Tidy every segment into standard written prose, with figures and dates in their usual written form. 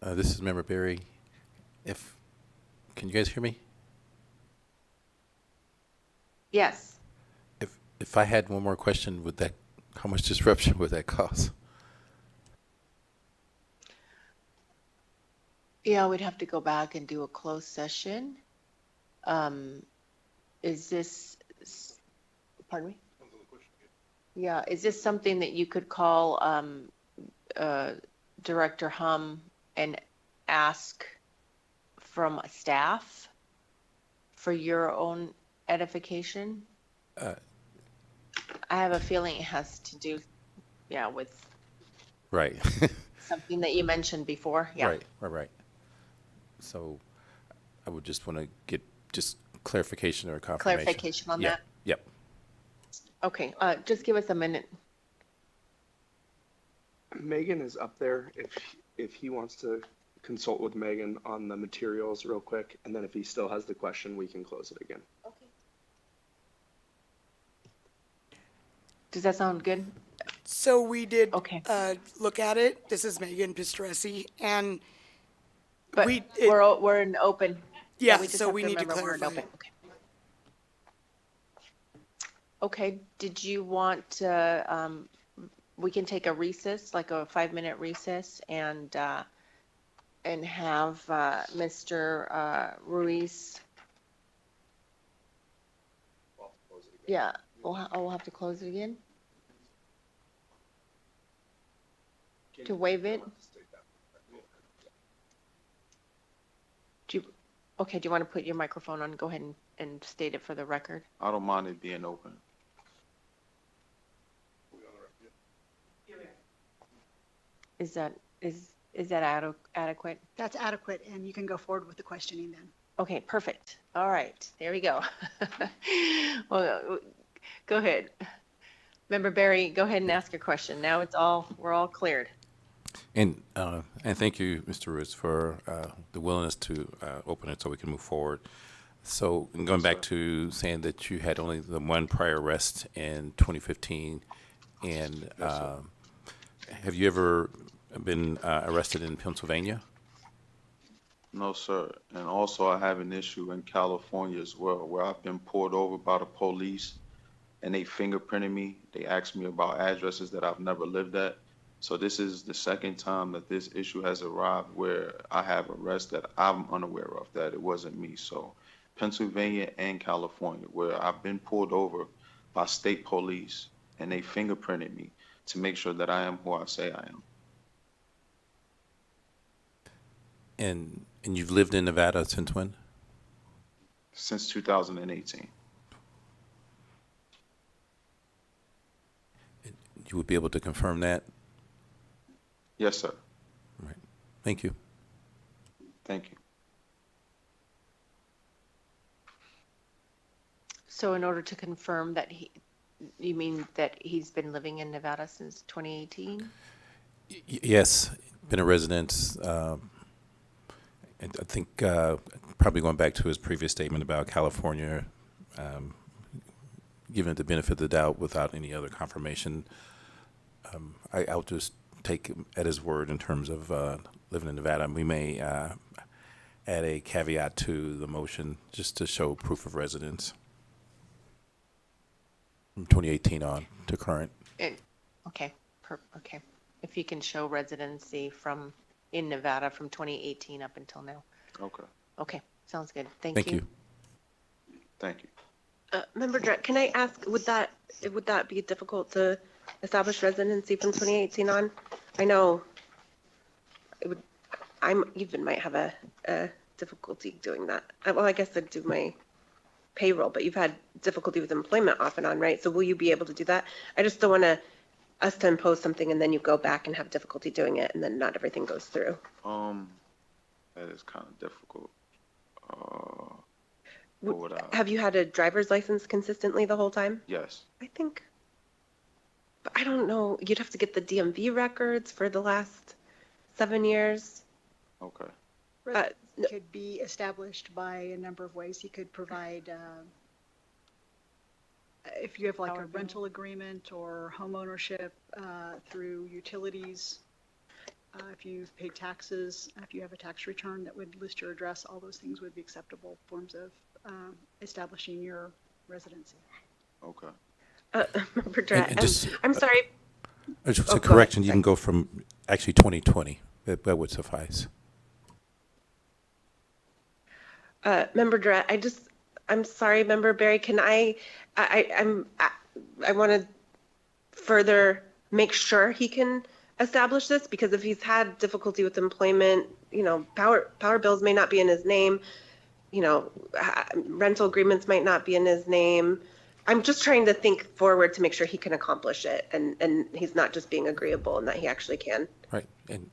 This is Member Barry. If Can you guys hear me? Yes. If I had one more question, how much disruption would that cause? Yeah, we'd have to go back and do a closed session. Um, is this, pardon me? Yeah, is this something that you could call Director Hum and ask from staff for your own edification? Uh, I have a feeling it has to do, yeah, with right. something that you mentioned before. Yeah. Right. So I would just want to get just clarification or confirmation. Clarification on Yeah. that? Yep. Okay, just give us a minute. Megan is up there if he wants to consult with Megan on the materials real quick, and then if he still has the question, we can close it again. Okay. Does that sound good? So we did Okay. look at it. This is Megan Pistoresi, and But we're in open. Yeah, we just so have we need to remember we're in clarify. open. Okay. Okay, did you want to, we can take a recess, like a 5-minute recess, and have Mr. Ruiz. Yeah, we'll have to close it again? To waive it? Okay, do you want to put your microphone on? Go ahead and state it for the record. I don't mind it being open. Is that adequate? That's adequate, and you can go forward with the questioning then. Okay, perfect. All right, there we go. Well, go ahead. Member Barry, go ahead and ask your question. Now we're all cleared. And thank you, Mr. Ruiz, for the willingness to open it so we can move forward. So going back to saying that you had only the one prior arrest in 2015, and have you ever been arrested in Pennsylvania? No, sir. And also I have an issue in California as well, where I've been pulled over by the police and they fingerprinted me. They asked me about addresses that I've never lived at. So this is the second time that this issue has arrived where I have arrests that I'm unaware of, that it wasn't me. So Pennsylvania and California, where I've been pulled over by state police and they fingerprinted me to make sure that I am who I say I am. And you've lived in Nevada since when? Since 2018. You would be able to confirm that? Yes, sir. Right. Thank you. Thank you. So in order to confirm that you mean that he's been living in Nevada since 2018? Yes, been a resident. I think probably going back to his previous statement about California, given the benefit of the doubt without any other confirmation, I'll just take him at his word in terms of living in Nevada. We may add a caveat to the motion just to show proof of residence from 2018 on to current. Okay, okay. If you can show residency in Nevada from 2018 up until now. Okay. Okay, sounds good. Thank Thank you. you. Thank you. Member Dredd, can I ask, would that be difficult to establish residency from 2018 on? I know it would. I'm even might have a difficulty doing that. Well, I guess I'd do my payroll, but you've had difficulty with employment off and on, right? So will you be able to do that? I just don't want us to impose something and then you go back and have difficulty doing it and then not everything goes through. That is kind of difficult. Have you had a driver's license consistently the whole time? Yes. I think, but I don't know. You'd have to get the DMV records for the last 7 years. Okay. Residency could be established by a number of ways. He could provide, if you have like Power a bill. rental agreement or home ownership through utilities. if you've paid taxes, if you have a tax return that would list your address, all those things would be acceptable forms of establishing your residency. Okay. Member Drat, And just, I'm sorry. Just Oh, a go correction, ahead, you can go from actually 2020. That would suffice. Member Drat, I'm sorry, Member Barry, can I want to further make sure he can establish this, because if he's had difficulty with employment, power bills may not be in his name, rental agreements might not be in his name. I'm just trying to think forward to make sure he can accomplish it, and he's not just being agreeable, and that he actually can. Right, and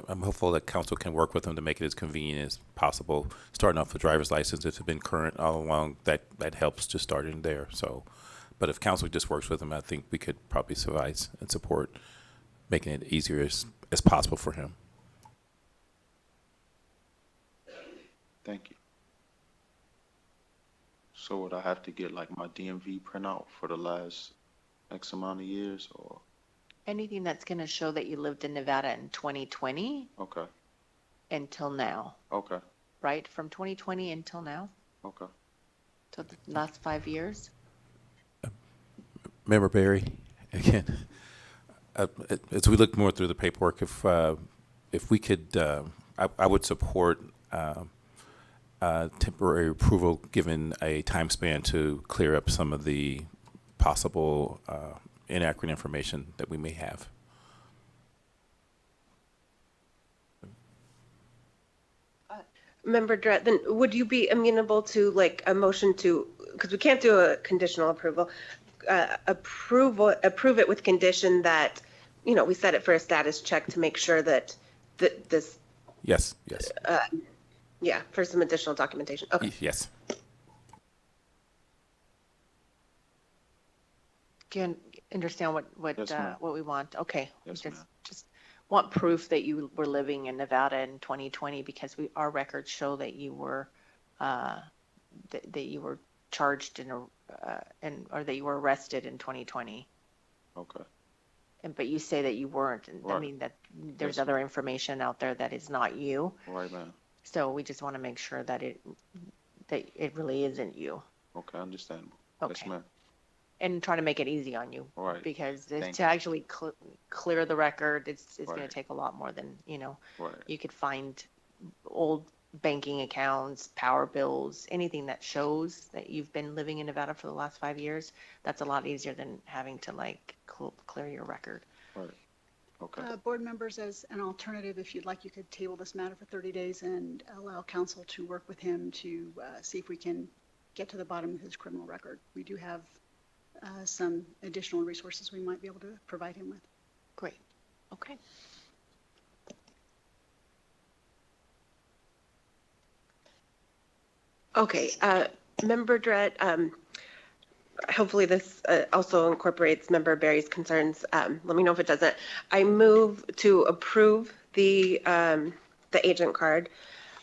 I'm hopeful that council can work with them to make it as convenient as possible. Starting off with driver's license, if it's been current all along, that helps just starting there. So, but if council just works with them, I think we could probably suffice and support making it easier as possible for him. Thank you. So would I have to get like my DMV printout for the last X amount of years, or? Anything that's going to show that you lived in Nevada in 2020 Okay, until now, okay, right? From 2020 until now, okay. so the last 5 years. Member Barry, again, as we look more through the paperwork, if we could, I would support temporary approval given a time span to clear up some of the possible inaccurate information that we may have. Member Drat, then would you be amenable to like a motion to, because we can't do a conditional approval, approve it with condition that, we set it for a status check to make sure that this, Yes. yeah, for some additional documentation. Okay. Yes. Do you understand what Yes, ma'am. what we want? Okay. Yes, We ma'am. just want proof that you were living in Nevada in 2020, because our records show that you were that you were charged or that you were arrested in 2020. Okay, But you say that you weren't. And I Right. mean, that there's Yes, other information out there that is not you. all right, ma'am. So we just want to make sure that it really isn't you. Okay, understandable. Yes, Okay. ma'am. And try to make it easy on you. All right. Because Thank to actually clear the record, it's going to Right. take a lot more than, Right, you could find old banking accounts, power bills, anything that shows that you've been living in Nevada for the last 5 years. That's a lot easier than having to clear your record. right. Okay, Board members, as an alternative, if you'd like, you could table this matter for 30 days and allow council to work with him to see if we can get to the bottom of his criminal record. We do have some additional resources we might be able to provide him with. Great. Okay. Okay, Member Dret, hopefully this also incorporates Member Barry's concerns. Let me know if it doesn't. I move to approve the agent card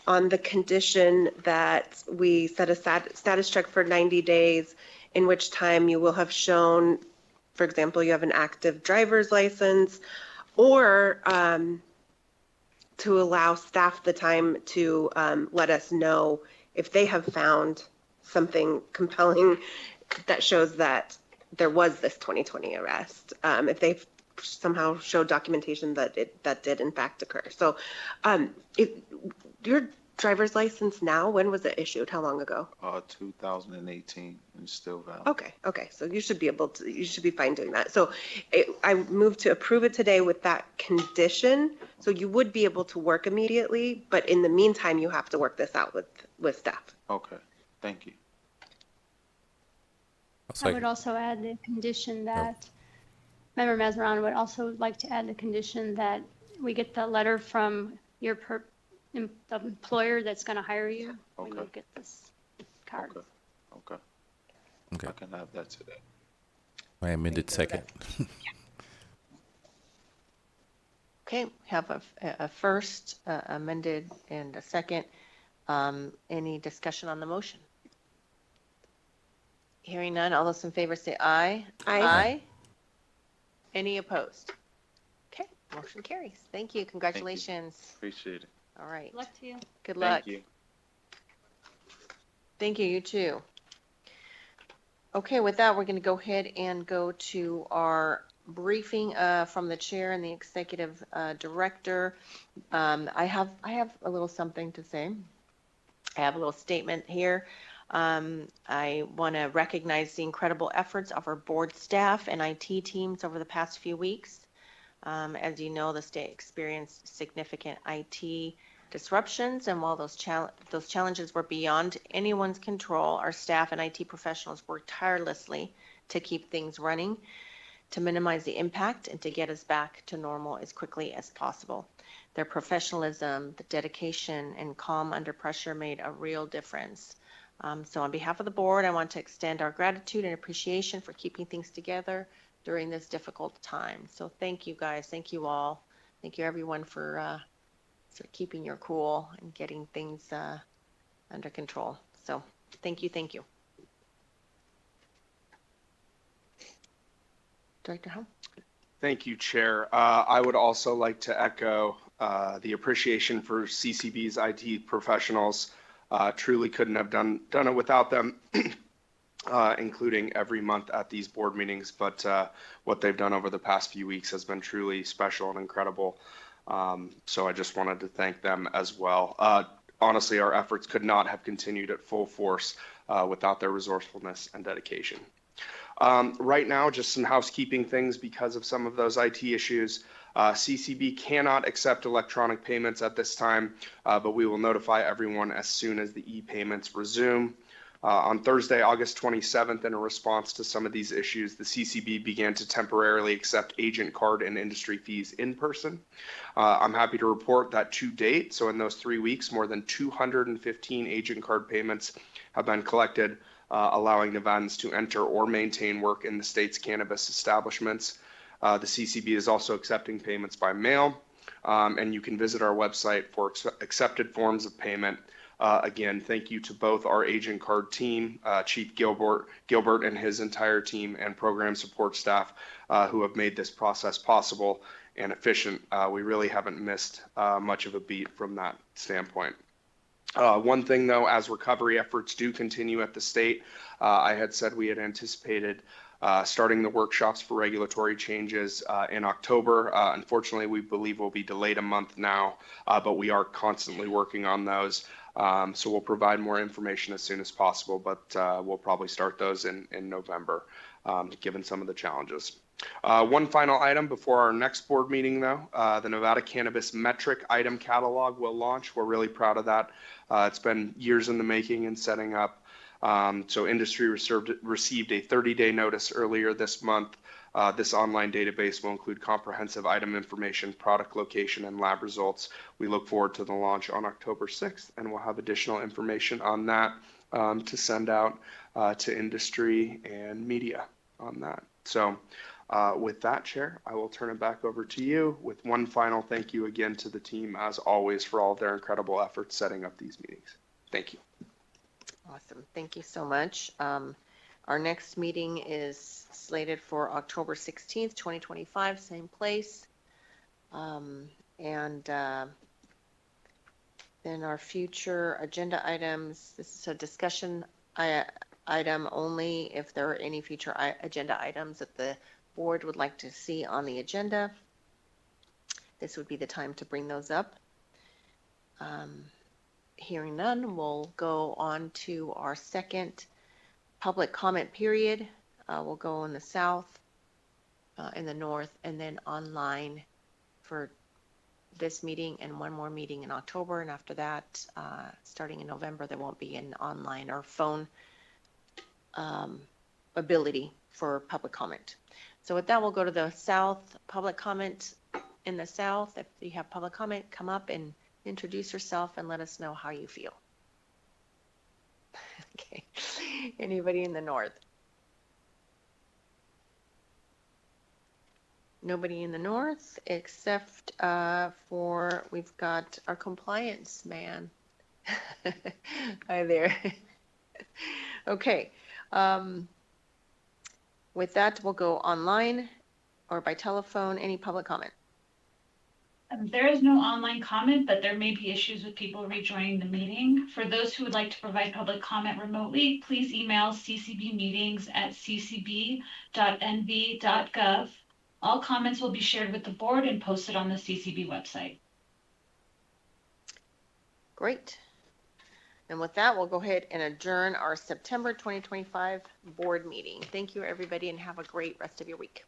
on the condition that we set a status check for 90 days, in which time you will have shown, for example, you have an active driver's license, or to allow staff the time to let us know if they have found something compelling that shows that there was this 2020 arrest, if they've somehow showed documentation that that did in fact occur. So your driver's license now, when was it issued? How long ago? 2018 and still valid. Okay. So you should be fine doing that. So I move to approve it today with that condition. So you would be able to work immediately, but in the meantime, you have to work this out with staff. Okay, thank you. I would also add the condition that, Member Mazarin would also like to add the condition that we get the letter from your the employer that's going to hire you when you Okay. get this card. Okay. Okay. I can have that today. My amended second. Okay, we have a first amended and a second. Any discussion on the motion? Hearing none, all those in favor say aye. Aye. Any opposed? Okay, Motion carries. Thank you. Congratulations. Appreciate it. All right. Luck to you. Good luck. Thank you. Thank you. You too. Okay, with that, we're going to go ahead and go to our briefing from the chair and the executive director. I have a little something to say. I have a little statement here. I want to recognize the incredible efforts of our board staff and IT teams over the past few weeks. As you know, the state experienced significant IT disruptions, and while those challenges were beyond anyone's control, our staff and IT professionals worked tirelessly to keep things running, to minimize the impact, and to get us back to normal as quickly as possible. Their professionalism, the dedication, and calm under pressure made a real difference. So on behalf of the board, I want to extend our gratitude and appreciation for keeping things together during this difficult time. So thank you guys. Thank you all. Thank you everyone for keeping your cool and getting things under control. So thank you. Thank you. Director Helm? Thank you, Chair. I would also like to echo the appreciation for CCB's IT professionals. Truly couldn't have done it without them, including every month at these board meetings. But what they've done over the past few weeks has been truly special and incredible. So I just wanted to thank them as well. Honestly, our efforts could not have continued at full force without their resourcefulness and dedication. Right now, just some housekeeping things because of some of those IT issues. CCB cannot accept electronic payments at this time, but we will notify everyone as soon as the e-payments resume. On Thursday, August 27th, in a response to some of these issues, the CCB began to temporarily accept agent card and industry fees in person. I'm happy to report that to date, so in those 3 weeks, more than 215 agent card payments have been collected, allowing Nevadans to enter or maintain work in the state's cannabis establishments. The CCB is also accepting payments by mail, and you can visit our website for accepted forms of payment. Again, thank you to both our agent card team, Chief Gilbert and his entire team, and program support staff who have made this process possible and efficient. We really haven't missed much of a beat from that standpoint. One thing, though, as recovery efforts do continue at the state, I had said we had anticipated starting the workshops for regulatory changes in October. Unfortunately, we believe we'll be delayed a month now, but we are constantly working on those. So we'll provide more information as soon as possible, but we'll probably start those in November, given some of the challenges. One final item before our next board meeting, though, the Nevada Cannabis Metric Item Catalog will launch. We're really proud of that. It's been years in the making and setting up. So industry received a 30-day notice earlier this month. This online database will include comprehensive item information, product location, and lab results. We look forward to the launch on October 6th, and we'll have additional information on that to send out to industry and media on that. So with that, Chair, I will turn it back over to you with one final thank you again to the team, as always, for all of their incredible efforts setting up these meetings. Thank you. Awesome. Thank you so much. Our next meeting is slated for October 16th, 2025, same place. Then our future agenda items, this is a discussion item only. If there are any future agenda items that the board would like to see on the agenda, this would be the time to bring those up. Hearing none, we'll go on to our second public comment period. We'll go in the south, in the north, and then online for this meeting and one more meeting in October. And after that, starting in November, there won't be an online or phone ability for public comment. So with that, we'll go to the south, public comment in the south. If you have public comment, come up and introduce yourself and let us know how you feel. Okay. Anybody in the north? Nobody in the north except for, we've got our compliance man. Hi there. Okay. With that, we'll go online or by telephone. Any public comment? There is no online comment, but there may be issues with people rejoining the meeting. For those who would like to provide public comment remotely, please email ccbmeetings@ccb.nv.gov. All comments will be shared with the board and posted on the CCB website. Great. And with that, we'll go ahead and adjourn our September 2025 board meeting. Thank you, everybody, and have a great rest of your week.